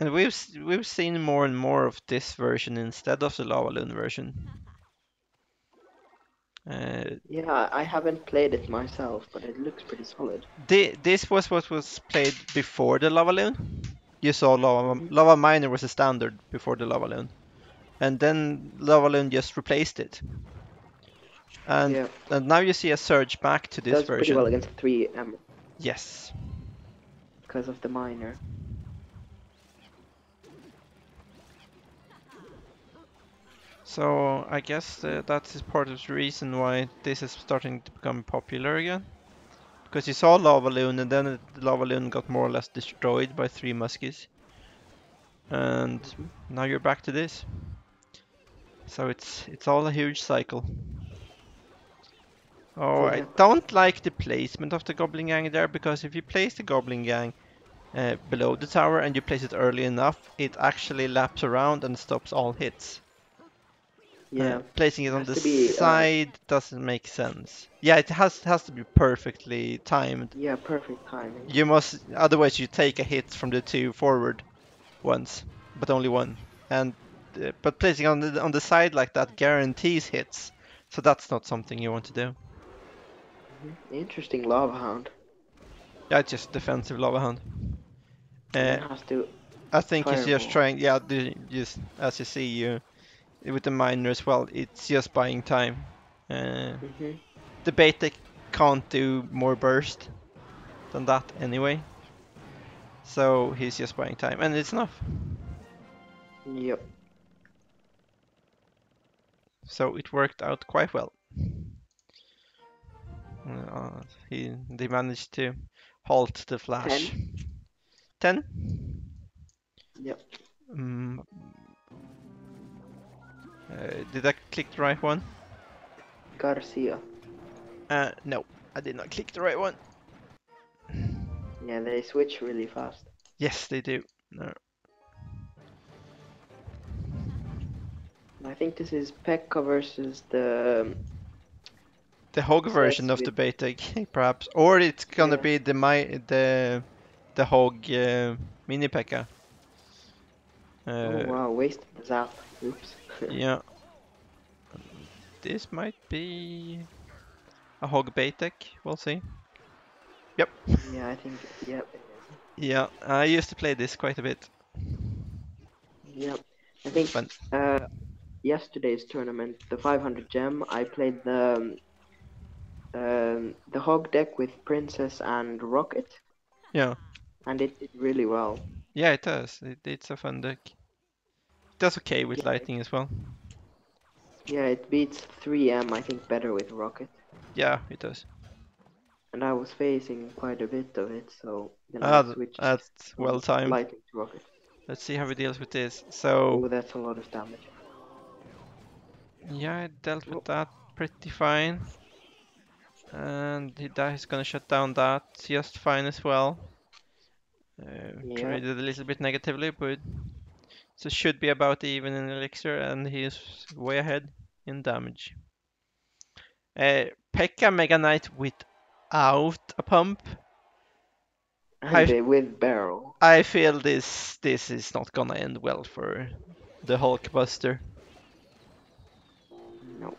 and we've seen more and more of this version instead of the Lava Loon version. Uh, Yeah, I haven't played it myself, but it looks pretty solid. this was what was played before the Lava Loon. You saw Hmm. Lava Miner was a standard before the Lava Loon, and then Lava Loon just replaced it. And Yeah, and now you see a surge back to it this does pretty well version. against 3M Yes. because of the miner. So I guess that is part of the reason why this is starting to become popular again. Because you saw Lava Loon, and then the Lava Loon got more or less destroyed by 3 muskies. And Hmm. now you're back to this. So it's all a huge cycle. Oh, I Yeah, don't like the placement of the Goblin Gang there, because if you place the Goblin Gang below the tower and you place it early enough, it actually laps around and stops all hits. yeah. Placing it It on has the to be, side doesn't make sense. Yeah, it has to be perfectly timed. yeah, perfect timing. You must, otherwise you take a hit from the two forward ones, but only one. And but placing on the side like that guarantees hits, so that's not something you want to do. Interesting lava hound. Yeah, it's just defensive lava hound. And then Uh, has to I think he's just fireball. trying. Yeah, just as you see, with the miner as well, it's just buying time. Hmm The beta can't do more burst than that anyway, so he's just buying time, and it's enough. Yep. So it worked out quite well. They managed to halt the 10. flash. 10. Yep. Mm, did I click the right one? Garcia. No, I did not click the right one. Yeah, they switch really fast. Yes, they do. No. I think this is Pekka versus the The hog version says of the with beta, perhaps, or it's gonna yeah. be the hog mini Pekka. Oh Uh, wow, wasted the zap. Oops. yeah, this might be a hog beta. We'll see. Yep. Yeah, I think yep it is. Yeah, I used to play this quite a bit. Yep. I It's think fun. yesterday's tournament, the 500 gem, I played the hog deck with Princess and Rocket, Yeah, and it did really well. yeah, it does. It's a fun deck. It does okay with Yeah, lightning as well. yeah, it beats 3M, I think, better with Rocket. Yeah, it does. And I was facing quite a bit of it, so then I Ah, switched that's well from timed. Lightning to Rocket. Let's see how he deals with this. So, Oh, that's a lot of damage. yeah, I dealt with Oh, that pretty fine. And he's gonna shut down that just fine as well. yeah. Traded a little bit negatively, but so should be about even in elixir, and he's way ahead in damage. Pekka Mega Knight without a pump. And I with Barrel. I feel this is not gonna end well for the Hulkbuster. No.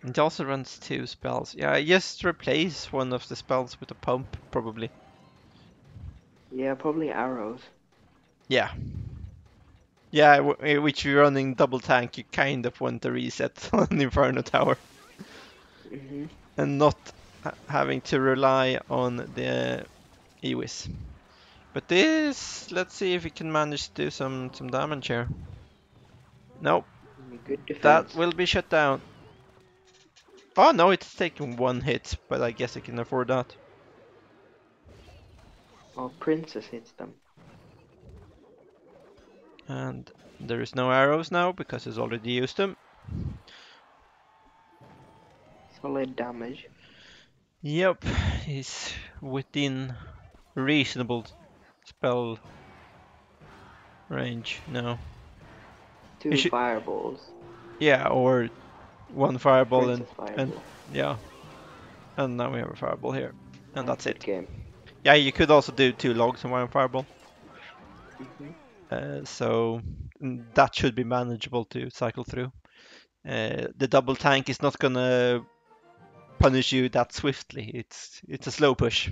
It also runs two spells. Yeah, I just replace one of the spells with a pump, probably. Yeah, probably arrows. Yeah. Yeah, which you're running double tank, you kind of want to reset on Inferno Tower Hmm and not having to rely on the Ewis. But this, let's see if we can manage to do some damage here. Nope, Good that defense. will be shut down. Oh no, it's taking one hit, but I guess I can afford that. Oh, Princess hits them. And there is no arrows now because he's already used them. Solid damage. Yep, he's within reasonable spell range now. He Two should, fireballs. yeah, or one fireball Princess and fireball. yeah, and now we have a fireball here, and And that's good it. game. Yeah, you could also do two logs and one fireball, Hmm so that should be manageable to cycle through. The double tank is not gonna punish you that swiftly. It's a slow push.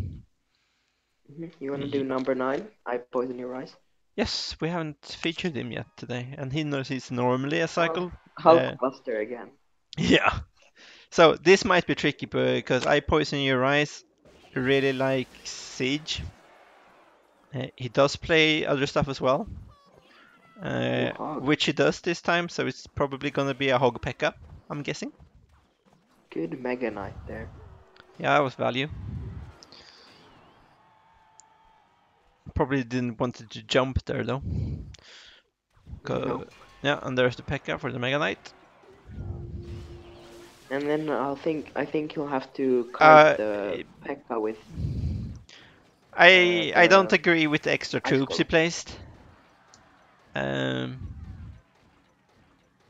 You wanna do Ye- number 9? I poison your eyes. Yes, we haven't featured him yet today, and he knows he's normally a cycle. Hulkbuster again. Yeah. So this might be tricky because I poison your eyes really like Siege. He does play other stuff as well, Oh, hog. which he does this time. So it's probably gonna be a hog pickup, I'm guessing. Good Mega Knight there. Yeah, that was value. Probably didn't want to jump there though. No. Yeah, and there's the Pekka for the Mega Knight. And then I think he'll have to kite Uh, the Pekka with I don't the agree with the extra ice troops he golem. placed. Um,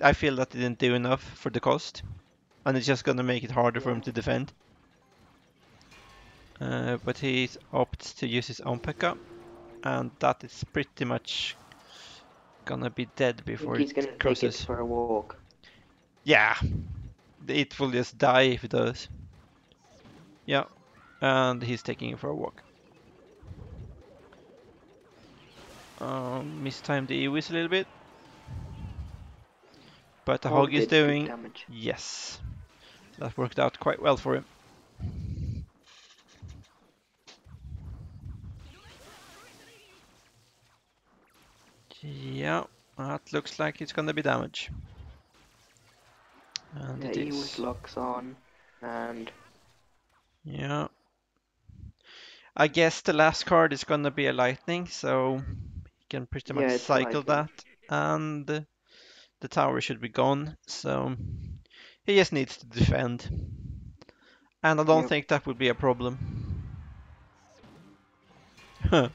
I feel that he didn't do enough for the cost, and it's just gonna make it harder for him Yeah. to defend. But he opts to use his own Pekka, and that is pretty much gonna be dead I think before he's it gonna take it crosses. for a walk. Yeah, it will just die if it does. Yeah, and he's taking it for a walk. Mistimed the Ewis a little bit, but the Hog Hog is did good doing, damage. yes, that worked out quite well for him. Yeah, that looks like it's gonna be damage. And Yeah, it Ewis is. locks on, and Yeah. I guess the last card is gonna be a lightning, so he can pretty much yeah, it's a cycle lightning. that, and the tower should be gone, so he just needs to defend. And I don't Yep. think that would be a problem. Huh.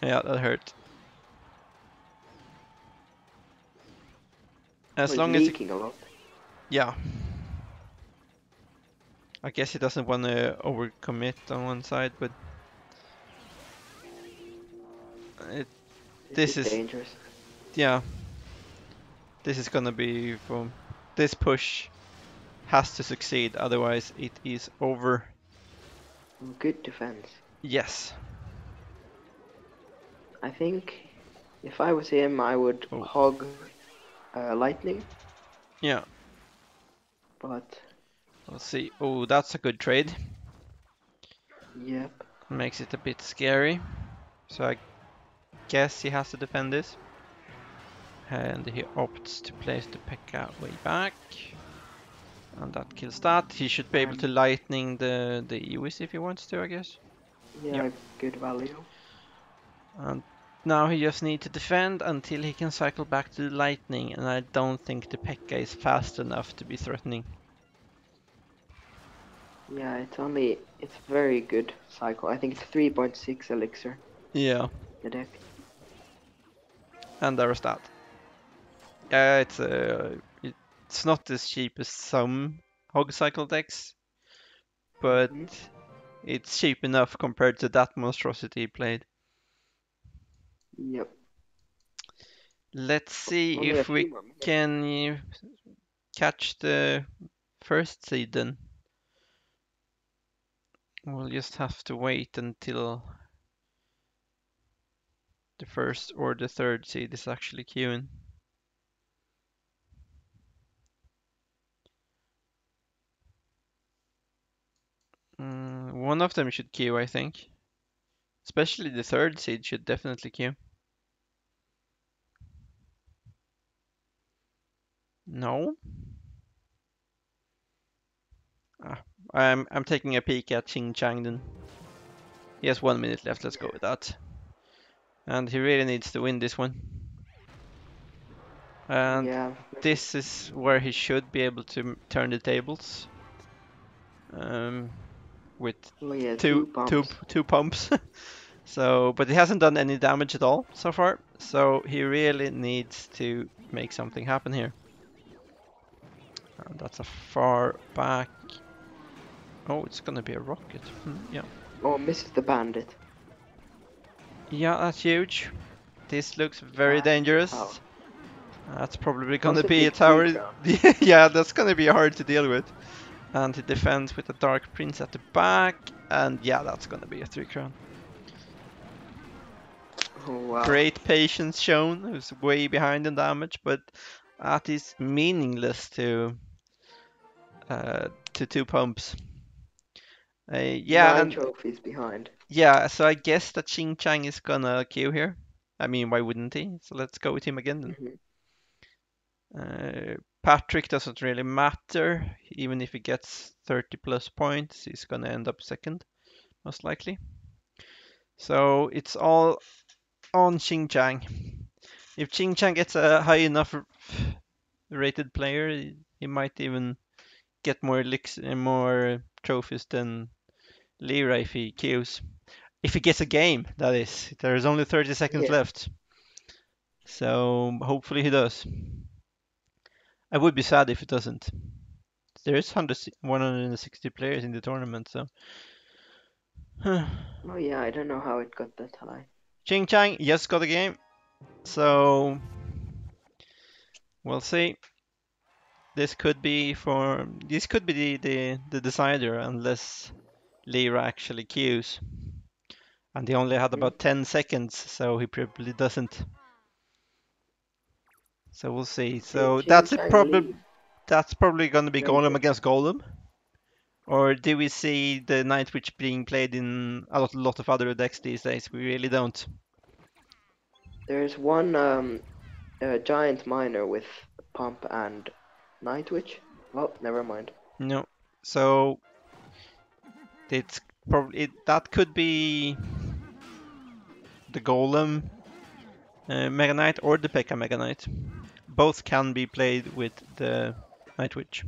Yeah, that hurt. Oh, As he's long as he, leaking a lot. yeah, I guess he doesn't want to overcommit on one side, but it, This this is is, dangerous. yeah, this is gonna be from this push has to succeed, otherwise it is over. Good defense. Yes. I think if I was him, I would Oh, hog lightning, yeah. but Let's see. Oh, that's a good trade. yep. Makes it a bit scary. So I guess he has to defend this. And he opts to place the P.E.K.K.A. way back. And that kills that. He should be able to And lightning the Ewis if he wants to, I guess. Yep. yeah, good value. And now he just needs to defend until he can cycle back to the lightning. And I don't think the P.E.K.K.A. is fast enough to be threatening. Yeah, it's very good cycle. I think it's 3.6 elixir, Yeah. the deck. And there's that. Yeah, it's not as cheap as some Hog Cycle decks, but Hmm. it's cheap enough compared to that monstrosity he played. Yep. Let's see Only a if few we more minutes. can catch the first seed then. We'll just have to wait until the first or the third seed is actually queuing. One of them should queue, I think. Especially the third seed should definitely queue. No? Ah, I'm taking a peek at Ching Chang then. He has 1 minute left, let's go with that. And he really needs to win this one. And Yeah. this is where he should be able to turn the tables. With Oh yeah, two, two two, pumps. two pumps. So, but he hasn't done any damage at all so far. So he really needs to make something happen here. And that's a far back. Oh, it's gonna be a rocket. Yeah. Oh, misses the bandit. Yeah, that's huge. This looks very And tower. dangerous. That's probably gonna be Possibly a 3 tower. crown. Yeah, that's gonna be hard to deal with. And he defends with a Dark Prince at the back. And yeah, that's gonna be a 3 crown. Oh wow. Great patience shown. It was way behind in damage, but that is meaningless to two pumps. Yeah, 9 and trophies behind. yeah, so I guess that Xing Chang is gonna queue here. I mean, why wouldn't he? So let's go with him again then. Hmm. Patrick doesn't really matter. Even if he gets 30 plus points, he's gonna end up second, most likely. So it's all on Xing Chang. If Xing Chang gets a high enough rated player, he might even get more licks and more trophies than Lira if he queues. If he gets a game, that is. There's only 30 seconds Yeah. left. So hopefully he does. I would be sad if he doesn't. There is 160 players in the tournament, so Oh yeah, I don't know how it got that high. Ching Chang just got a game, so we'll see. This could be the decider unless Lyra actually queues. And he only had Hmm. about 10 seconds, so he probably doesn't. So we'll see. Did So Ching that's a Chang problem. leave? That's probably going to be Very Golem good. against Golem. Or do we see the Night Witch being played in a lot of other decks these days? We really don't. There's one giant miner with pump and night witch. Oh, never mind. No. So it's probably that could be the Golem Mega Knight or the P.E.K.K.A. Mega Knight. Both can be played with the Night Witch.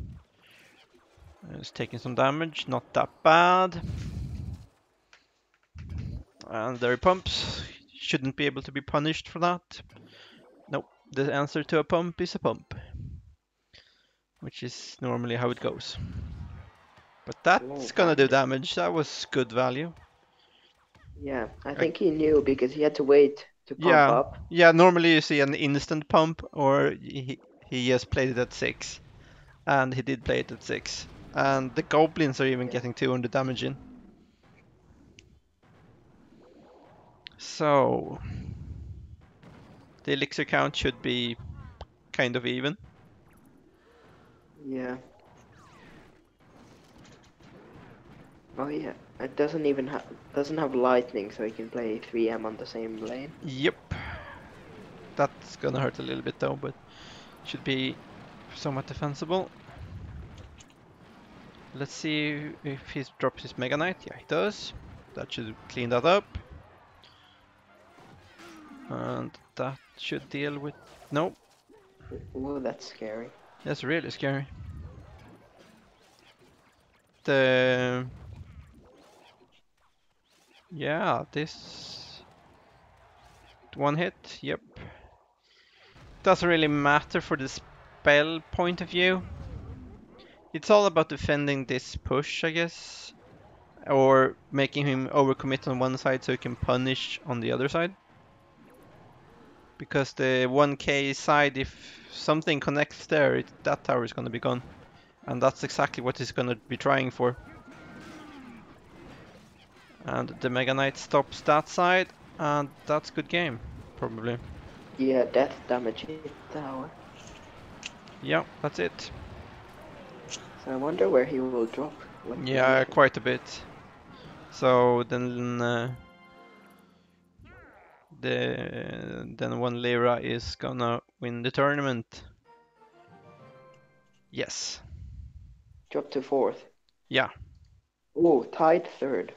It's taking some damage, not that bad. And their pumps shouldn't be able to be punished for that. Nope, the answer to a pump is a pump, which is normally how it goes. But Oh, that's gonna do finally. damage. That was good value. Yeah, I I, think he knew because he had to wait to pump yeah, up. yeah. Normally you see an instant pump, or he just played it at 6, and he did play it at 6. And the goblins are even Yeah. getting 200 damage in. So the elixir count should be kind of even. Yeah. Oh yeah. It doesn't have lightning, so he can play 3M on the same lane. Yep, that's gonna hurt a little bit though, but should be somewhat defensible. Let's see if he drops his Mega Knight. Yeah, he does. That should clean that up. And that should deal with... No, Oh, that's scary. that's really scary. The... Yeah, this... One hit, yep. Doesn't really matter for the spell point of view. It's all about defending this push, I guess. Or making him overcommit on one side so he can punish on the other side. Because the 1k side, if something connects there, that tower is going to be gone. And that's exactly what he's going to be trying for. And the Mega Knight stops that side, and that's good game, probably. Yeah, death damage hit tower. Yeah, that's it. So I wonder where he will drop. What Yeah, position? quite a bit. So then one Lyra is gonna win the tournament. Yes. Drop to fourth. Yeah. Oh, tied third.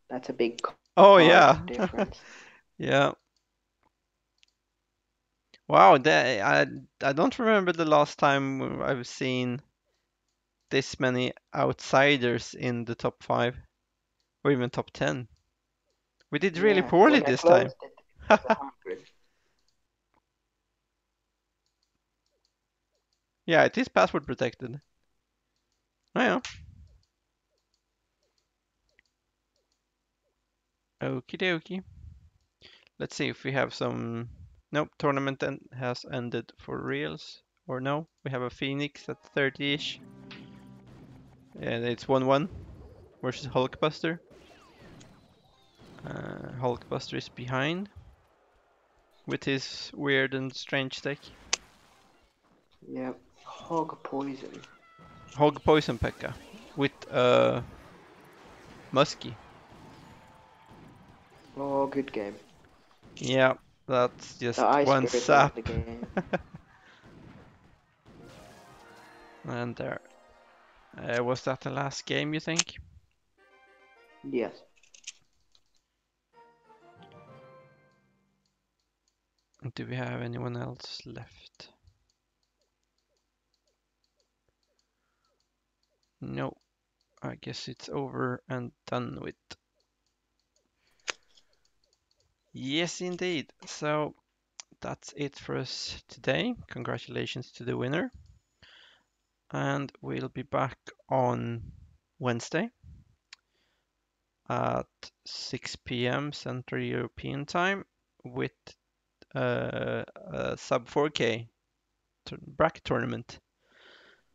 That's a big Oh card yeah. difference. Yeah. Wow. I don't remember the last time I've seen this many outsiders in the top 5 or even top 10. We did really Yeah, poorly when I this time. closed it, it was 100. Yeah, it is password protected. Oh yeah. Okie dokie. Let's see if we have some. Nope, tournament has ended for reals. Or no, we have a Phoenix at 30-ish. And it's 1-1 versus Hulkbuster. Hulkbuster is behind with his weird and strange deck. Yeah, hog poison. Hog Poison P.E.K.K.A. with Muskie. Oh, good game. Yeah, that's The just ice one spirit wins the sap. game. And there. Was that the last game, you think? Yes. Do we have anyone else left? No, I guess it's over and done with. Yes, indeed. So that's it for us today. Congratulations to the winner. And we'll be back on Wednesday. at 6 p.m. Central European Time with a sub 4K bracket tournament.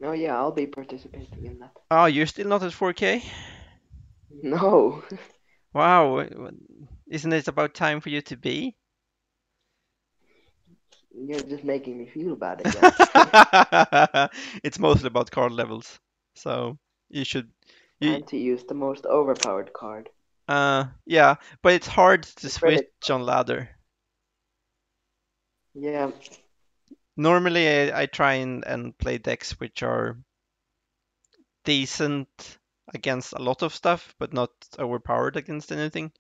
Oh yeah, I'll be participating in that. Oh, you're still not at 4K? No, Wow, isn't it about time for you to be? you're just making me feel bad again. It's mostly about card levels, so you should you Time to use the most overpowered card. yeah, but it's hard to switch Infinite. on ladder. Yeah, Normally, I try and play decks which are decent against a lot of stuff, but not overpowered against anything.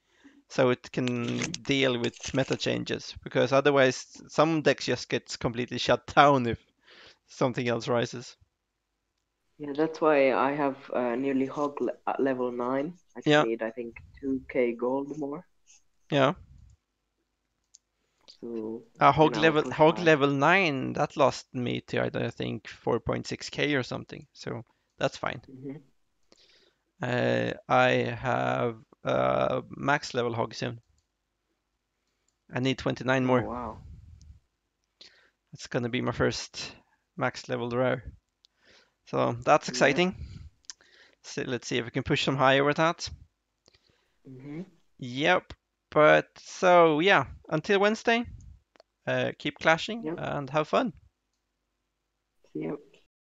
So it can hmm deal with meta changes, because otherwise some decks just gets completely shut down if something else rises. yeah. That's why I have nearly hog at level 9. I just Yeah, need, I think, 2k gold more yeah. to, push Hog higher. level 9, that lost me to I think 4.6k or something. So that's fine. hmm I have max level hog soon. I need 29 Oh more. wow. It's gonna be my first max level rare. So that's Yeah. exciting. So let's see if we can push some higher with that. hmm Yep. But so yeah, until Wednesday, keep clashing Yep. and have fun. See you.